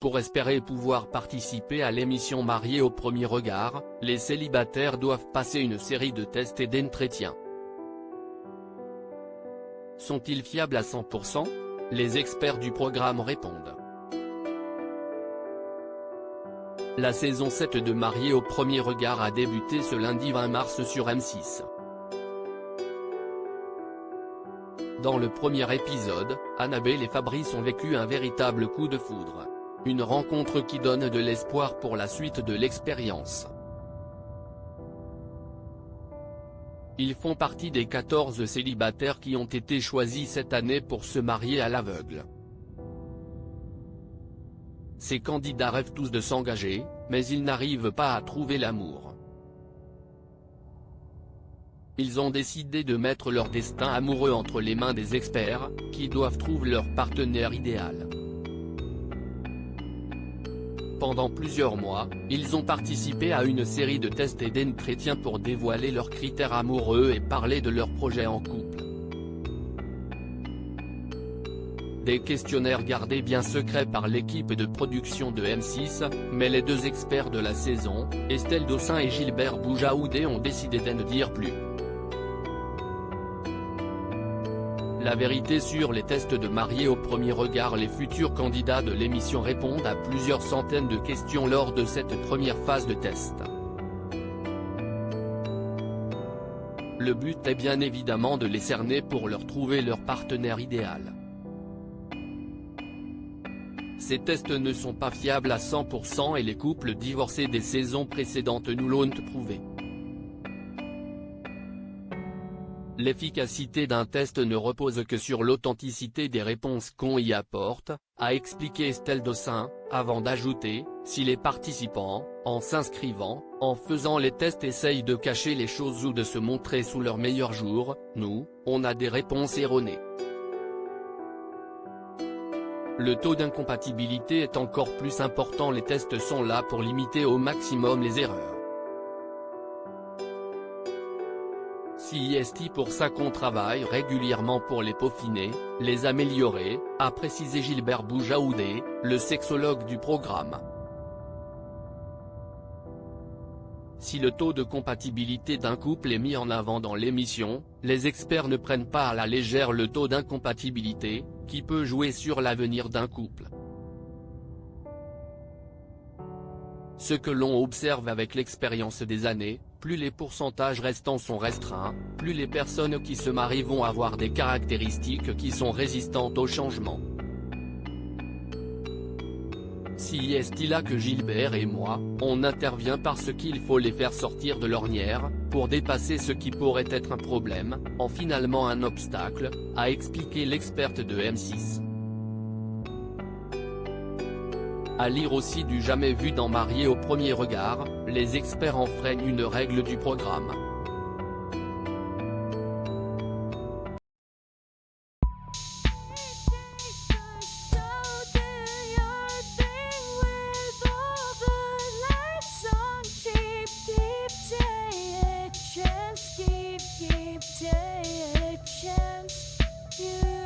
Pour espérer pouvoir participer à l'émission Mariés au premier regard, les célibataires doivent passer une série de tests et d'entretiens. Sont-ils fiables à 100%? Les experts du programme répondent. La saison 7 de Mariés au premier regard a débuté ce lundi 20 mars sur M6. Dans le premier épisode, Annabelle et Fabrice ont vécu un véritable coup de foudre. Une rencontre qui donne de l'espoir pour la suite de l'expérience. Ils font partie des 14 célibataires qui ont été choisis cette année pour se marier à l'aveugle. Ces candidats rêvent tous de s'engager, mais ils n'arrivent pas à trouver l'amour. Ils ont décidé de mettre leur destin amoureux entre les mains des experts, qui doivent trouver leur partenaire idéal. Pendant plusieurs mois, ils ont participé à une série de tests et d'entretiens pour dévoiler leurs critères amoureux et parler de leurs projets en couple. Des questionnaires gardés bien secrets par l'équipe de production de M6, mais les deux experts de la saison, Estelle Dossin et Gilbert Boujaoudé ont décidé de ne dire plus. La vérité sur les tests de Mariés au premier regard. Les futurs candidats de l'émission répondent à plusieurs centaines de questions lors de cette première phase de test. Le but est bien évidemment de les cerner pour leur trouver leur partenaire idéal. Ces tests ne sont pas fiables à 100% et les couples divorcés des saisons précédentes nous l'ont prouvé. L'efficacité d'un test ne repose que sur l'authenticité des réponses qu'on y apporte, a expliqué Estelle Dossin, avant d'ajouter, si les participants, en s'inscrivant, en faisant les tests essayent de cacher les choses ou de se montrer sous leur meilleur jour, nous, on a des réponses erronées. Le taux d'incompatibilité est encore plus important. Les tests sont là pour limiter au maximum les erreurs. C'est pour ça qu'on travaille régulièrement pour les peaufiner, les améliorer, a précisé Gilbert Boujaoudé, le sexologue du programme. Si le taux de compatibilité d'un couple est mis en avant dans l'émission, les experts ne prennent pas à la légère le taux d'incompatibilité, qui peut jouer sur l'avenir d'un couple. Ce que l'on observe avec l'expérience des années, plus les pourcentages restants sont restreints, plus les personnes qui se marient vont avoir des caractéristiques qui sont résistantes au changement. Si est là que Gilbert et moi, on intervient parce qu'il faut les faire sortir de l'ornière, pour dépasser ce qui pourrait être un problème, en finalement un obstacle, a expliqué l'experte de M6. À lire aussi du jamais vu dans Mariés au premier regard, les experts enfreignent une règle du programme. Keep